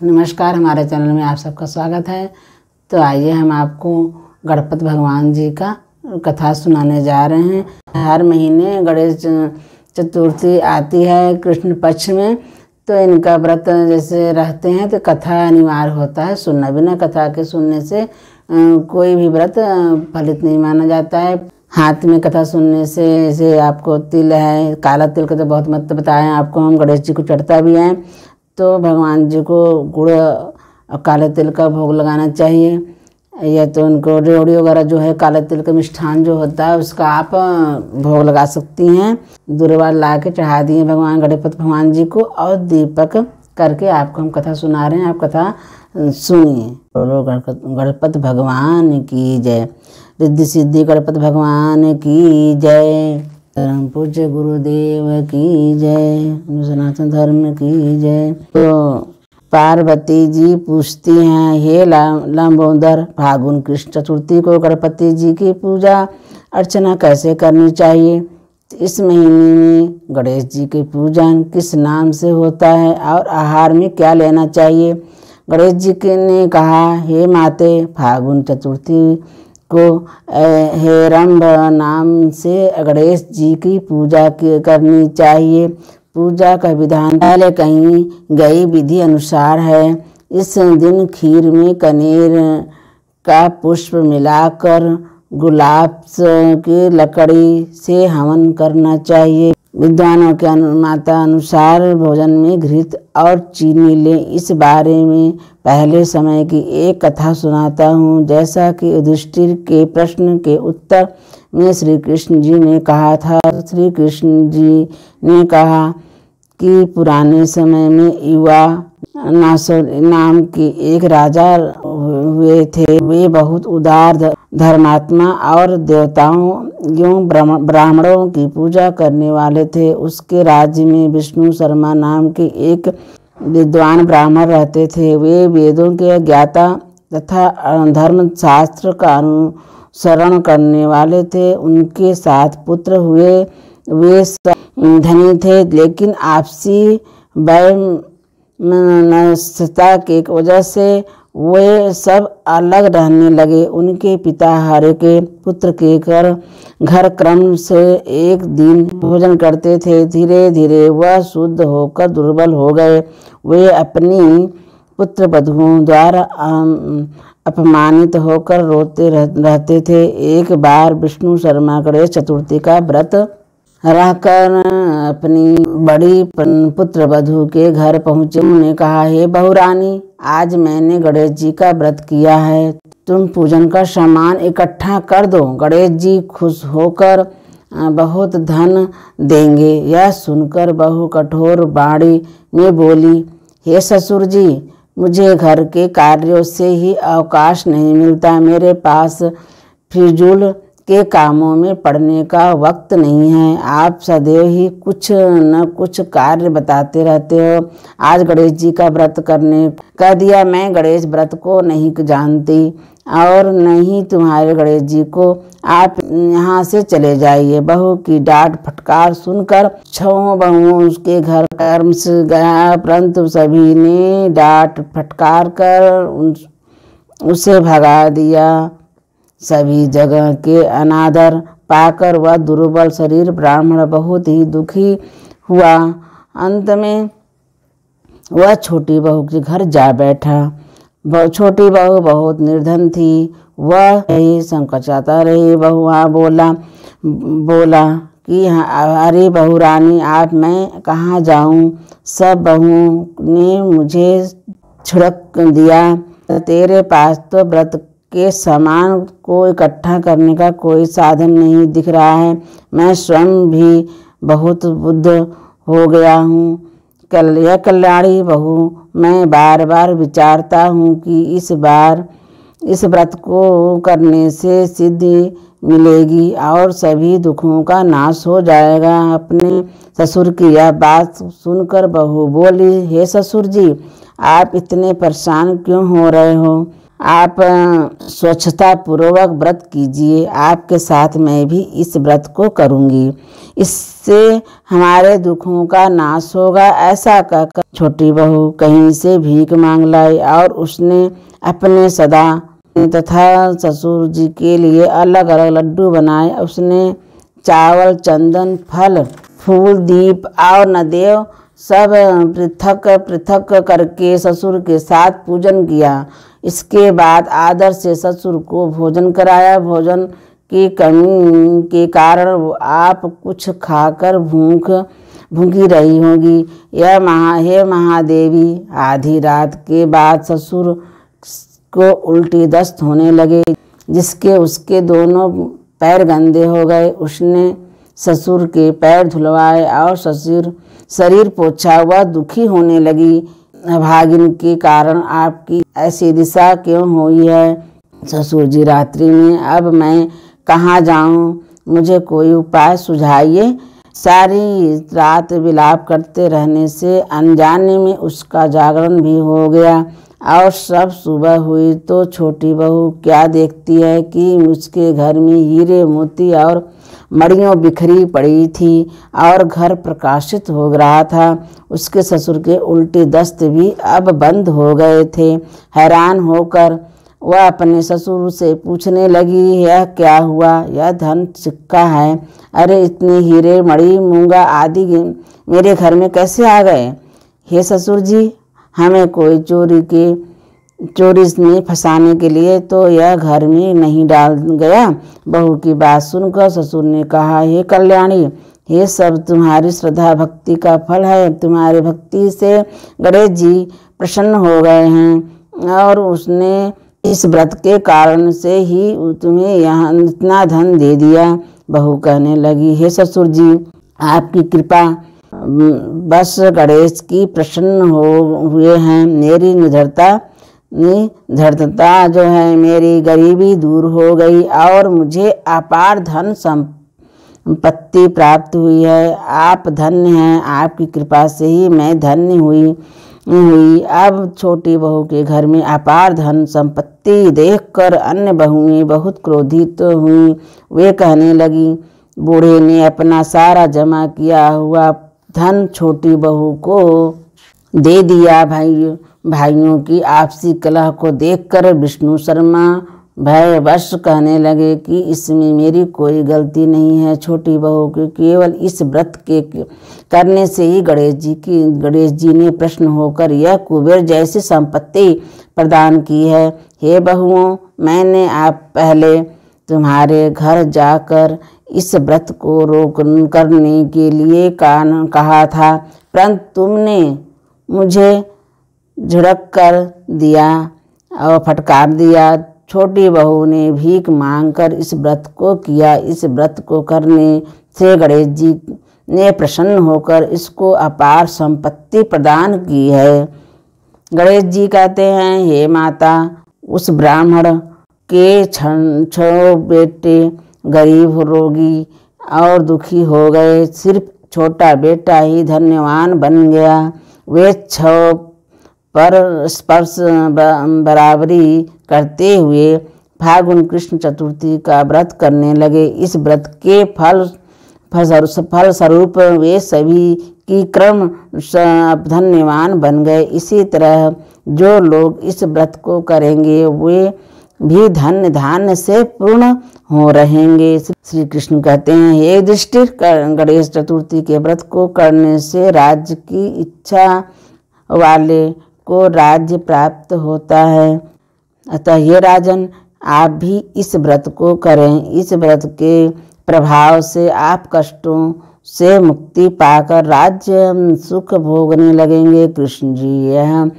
नमस्कार, हमारे चैनल में आप सबका स्वागत है। तो आइए हम आपको गणपति भगवान जी का कथा सुनाने जा रहे हैं। हर महीने गणेश चतुर्थी आती है कृष्ण पक्ष में, तो इनका व्रत जैसे रहते हैं तो कथा अनिवार्य होता है सुनना। बिना कथा के सुनने से कोई भी व्रत फलित नहीं माना जाता है। हाथ में कथा सुनने से जैसे आपको तिल है, काला तिल का तो बहुत महत्व बताया आपको, हम गणेश जी को चढ़ता भी है। तो भगवान जी को गुड़ और काले तिल का भोग लगाना चाहिए, या तो उनको रेवड़ी वगैरह जो है काले तिल का मिष्ठान जो होता है उसका आप भोग लगा सकती हैं। दूरबार ला के चढ़ा दिए भगवान गणपति भगवान जी को, और दीपक करके आपको हम कथा सुना रहे हैं। आप कथा सुनिए। बोलो गणपति भगवान की जय, रिद्धि सिद्धि गणपति भगवान की जय, परम पूज्य गुरुदेव की जय, सनातन धर्म की जय। तो पार्वती जी पूछती हैं, हे लंबोदर, फागुन कृष्ण चतुर्थी को गणपति जी की पूजा अर्चना कैसे करनी चाहिए? इस महीने में गणेश जी की पूजन किस नाम से होता है और आहार में क्या लेना चाहिए? गणेश जी ने कहा, हे माते, फागुन चतुर्थी को हेरंब नाम से गणेश जी की पूजा करनी चाहिए। पूजा का विधान पहले कहीं गई विधि अनुसार है। इस दिन खीर में कनेर का पुष्प मिलाकर गुलाब की लकड़ी से हवन करना चाहिए। विद्वानों के अनुसार भोजन में घृत और चीनी लें। इस बारे में पहले समय की एक कथा सुनाता हूँ। जैसा कि युधिष्ठिर के प्रश्न के उत्तर में श्री कृष्ण जी ने कहा था। श्री कृष्ण जी ने कहा कि पुराने समय में युवा नाम के एक राजा हुए थे। वे बहुत उदार, धर्मात्मा और देवताओं एवं ब्राह्मणों की पूजा करने वाले थे। उसके राज्य में विष्णु शर्मा नाम के एक विद्वान ब्राह्मण रहते थे। वे वेदों के ज्ञाता तथा धर्म शास्त्र का अनुसरण करने वाले थे। उनके 7 पुत्र हुए। वे सब धनी थे, लेकिन आपसी वैमनस्यता की वजह से वे सब अलग रहने लगे। उनके पिता हर के पुत्र के घर क्रम से एक दिन भोजन करते थे। धीरे धीरे वह शुद्ध होकर दुर्बल हो गए। वे अपनी पुत्र वधुओं द्वारा अपमानित होकर रोते रहते थे। एक बार विष्णु शर्मा गणेश चतुर्थी का व्रत रहकर अपनी बड़ी पुत्र वधु के घर पहुँचे। उन्होंने कहा, हे बहुरानी, आज मैंने गणेश जी का व्रत किया है, तुम पूजन का सामान इकट्ठा कर दो। गणेश जी खुश होकर बहुत धन देंगे। यह सुनकर बहू कठोर वाणी में बोली, हे ससुर जी, मुझे घर के कार्यों से ही अवकाश नहीं मिलता। मेरे पास फिजूल के कामों में पड़ने का वक्त नहीं है। आप सदैव ही कुछ न कुछ कार्य बताते रहते हो। आज गणेश जी का व्रत करने कह दिया। मैं गणेश व्रत को नहीं जानती और नहीं तुम्हारे गणेश जी को। आप यहाँ से चले जाइए। बहू की डांट फटकार सुनकर 6 बहुओं उसके घर कर्म से गया, परंतु सभी ने डांट फटकार कर उसे भगा दिया। सभी जगह के अनादर पाकर वह दुर्बल शरीर ब्राह्मण बहुत ही दुखी हुआ। अंत में वह छोटी बहू के घर जा बैठा। छोटी बहू बहुत निर्धन थी। वह यही संकोचाता रही। बहू बोला कि अरे बहुरानी, आप मैं कहाँ जाऊँ? सब बहुओं ने मुझे छिड़क दिया। तेरे पास तो व्रत के सामान को इकट्ठा करने का कोई साधन नहीं दिख रहा है। मैं स्वयं भी बहुत बुद्ध हो गया हूँ। यह कल्याणी बहू, मैं बार बार विचारता हूँ कि इस बार इस व्रत को करने से सिद्धि मिलेगी और सभी दुखों का नाश हो जाएगा। अपने ससुर की यह बात सुनकर बहू बोली, हे ससुर जी, आप इतने परेशान क्यों हो रहे हो? आप स्वच्छता पूर्वक व्रत कीजिए, आपके साथ मैं भी इस व्रत को करूँगी, इससे हमारे दुखों का नाश होगा। ऐसा कहकर छोटी बहू कहीं से भीख मांग लाई और उसने अपने सदा तथा ससुर जी के लिए अलग अलग लड्डू बनाए। उसने चावल, चंदन, फल, फूल, दीप और नदेव सब पृथक पृथक करके ससुर के साथ पूजन किया। इसके बाद आदर से ससुर को भोजन कराया। भोजन की कमी के कारण आप कुछ खाकर भूखी रही होगी। हे महादेवी, आधी रात के बाद ससुर को उल्टी दस्त होने लगे, जिसके उसके दोनों पैर गंदे हो गए। उसने ससुर के पैर धुलवाए और शरीर पोछा। वह दुखी होने लगी। अभागिन के कारण आपकी ऐसी दिशा क्यों हुई है ससुर जी रात्रि में? अब मैं कहाँ जाऊँ? मुझे कोई उपाय सुझाइए। सारी रात विलाप करते रहने से अनजाने में उसका जागरण भी हो गया और सब सुबह हुई तो छोटी बहू क्या देखती है कि उसके घर में हीरे, मोती और मड़ियों बिखरी पड़ी थी और घर प्रकाशित हो रहा था। उसके ससुर के उल्टी दस्त भी अब बंद हो गए थे। हैरान होकर वह अपने ससुर से पूछने लगी, यह क्या हुआ? यह धन सिक्का है। अरे इतने हीरे, मणि, मूंगा आदि मेरे घर में कैसे आ गए? हे ससुर जी, हमें कोई चोरी में फंसाने के लिए तो यह घर में नहीं डाल गया। बहू की बात सुनकर ससुर ने कहा, हे कल्याणी, ये सब तुम्हारी श्रद्धा भक्ति का फल है। तुम्हारी भक्ति से गणेश जी प्रसन्न हो गए हैं और उसने इस व्रत के कारण से ही तुम्हें यहाँ इतना धन दे दिया। बहू कहने लगी, हे ससुर जी, आपकी कृपा बस गणेश की प्रसन्न हुए हैं। मेरी निर्धनता जो है, मेरी गरीबी दूर हो गई और मुझे अपार धन संपत्ति प्राप्त हुई है। आप धन्य हैं, आपकी कृपा से ही मैं धन्य हुई। अब छोटी बहू के घर में अपार धन संपत्ति देखकर अन्य बहुएं बहुत क्रोधित हुई। वे कहने लगी, बूढ़े ने अपना सारा जमा किया हुआ धन छोटी बहू को दे दिया। भाइयों की आपसी कलह को देखकर विष्णु शर्मा भयवश कहने लगे कि इसमें मेरी कोई गलती नहीं है। छोटी बहू के केवल इस व्रत के करने से ही गणेश जी ने प्रसन्न होकर यह कुबेर जैसी संपत्ति प्रदान की है। हे बहुओं, मैंने आप पहले तुम्हारे घर जाकर इस व्रत को करने के लिए कहा था, परंतु तुमने मुझे झिड़क कर दिया और फटकार दिया। छोटी बहू ने भीख मांगकर इस व्रत को किया। इस व्रत को करने से गणेश जी ने प्रसन्न होकर इसको अपार संपत्ति प्रदान की है। गणेश जी कहते हैं, हे माता, उस ब्राह्मण के 6 बेटे गरीब, रोगी और दुखी हो गए। सिर्फ छोटा बेटा ही धन्यवान बन गया। वे 6 पर स्पर्श बराबरी करते हुए फाल्गुन कृष्ण चतुर्थी का व्रत करने लगे। इस व्रत के फल स्वरूप वे सभी की क्रम धन्यवान बन गए। इसी तरह जो लोग इस व्रत को करेंगे वे भी धन्य धान्य से पूर्ण हो रहेंगे। श्री कृष्ण कहते हैं, हे युधिष्ठिर, गणेश चतुर्थी के व्रत को करने से राज्य की इच्छा वाले को राज्य प्राप्त होता है। अतः ये राजन, आप भी इस व्रत को करें। इस व्रत के प्रभाव से आप कष्टों से मुक्ति पाकर राज्य सुख भोगने लगेंगे। कृष्ण जी यह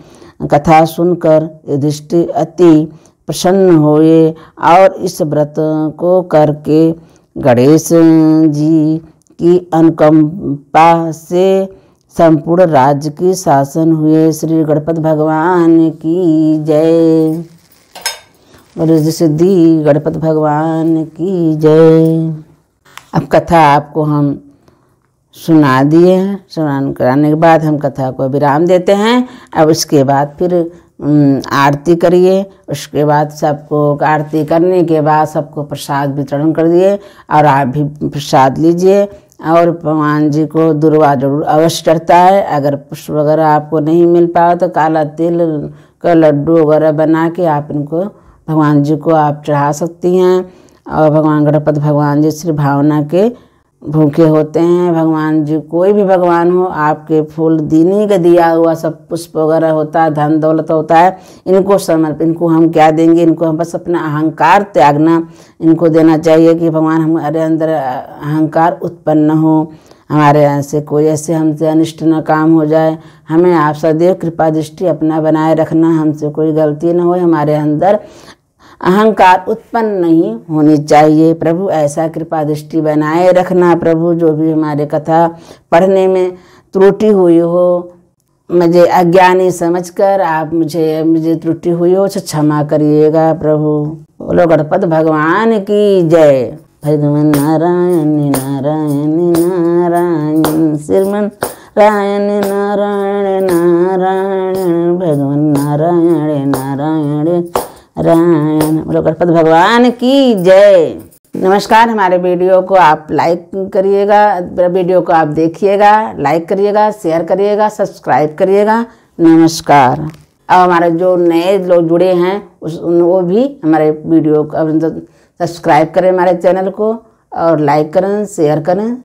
कथा सुनकर युधिष्ठिर अति प्रसन्न हुए और इस व्रत को करके गणेश जी की अनुकंपा से संपूर्ण राज्य की शासन हुए। श्री गणपति भगवान की जय। और सिद्धि गणपति भगवान की जय। अब कथा आपको हम सुना दिए हैं। स्नान कराने के बाद हम कथा को विराम देते हैं। अब इसके बाद फिर आरती करिए। उसके बाद सबको आरती करने के बाद सबको प्रसाद वितरण कर दिए और आप भी प्रसाद लीजिए। और भगवान जी को दुर्वा जरूर अवश्य चढ़ता है। अगर पुष्प वगैरह आपको नहीं मिल पाओ तो काला तिल का लड्डू वगैरह बना के आप इनको भगवान जी को आप चढ़ा सकती हैं। और भगवान गणपति भगवान जी श्री भावना के भूखे होते हैं। भगवान जी कोई भी भगवान हो, आपके फूल दीनी का दिया हुआ सब पुष्प वगैरह होता है, धन दौलत होता है, इनको समर्पित, इनको हम क्या देंगे, इनको हम बस अपना अहंकार त्यागना इनको देना चाहिए कि भगवान हमारे अंदर अहंकार उत्पन्न हो, हमारे यहाँ से कोई ऐसे हमसे अनिष्ट न काम हो जाए। हमें आप सदैव कृपा दृष्टि अपना बनाए रखना, हमसे कोई गलती न हो, हमारे अंदर अहंकार उत्पन्न नहीं होनी चाहिए। प्रभु ऐसा कृपा दृष्टि बनाए रखना। प्रभु जो भी हमारे कथा पढ़ने में त्रुटि हुई हो, मुझे अज्ञानी समझकर आप मुझे त्रुटि हुई हो तो क्षमा करिएगा। प्रभु बोलो गणपति भगवान की जय। भगवान नारायण नारायण नारायण श्रीमन नारायण नारायण नारायण भगवान नारायण नारायण रायण। बोलो गणपति भगवान की जय। नमस्कार। हमारे वीडियो को आप लाइक करिएगा, वीडियो को आप देखिएगा, लाइक करिएगा, शेयर करिएगा, सब्सक्राइब करिएगा। नमस्कार। अब हमारे जो नए लोग जुड़े हैं वो भी हमारे वीडियो को सब्सक्राइब करें, हमारे चैनल को, और लाइक करें, शेयर करें।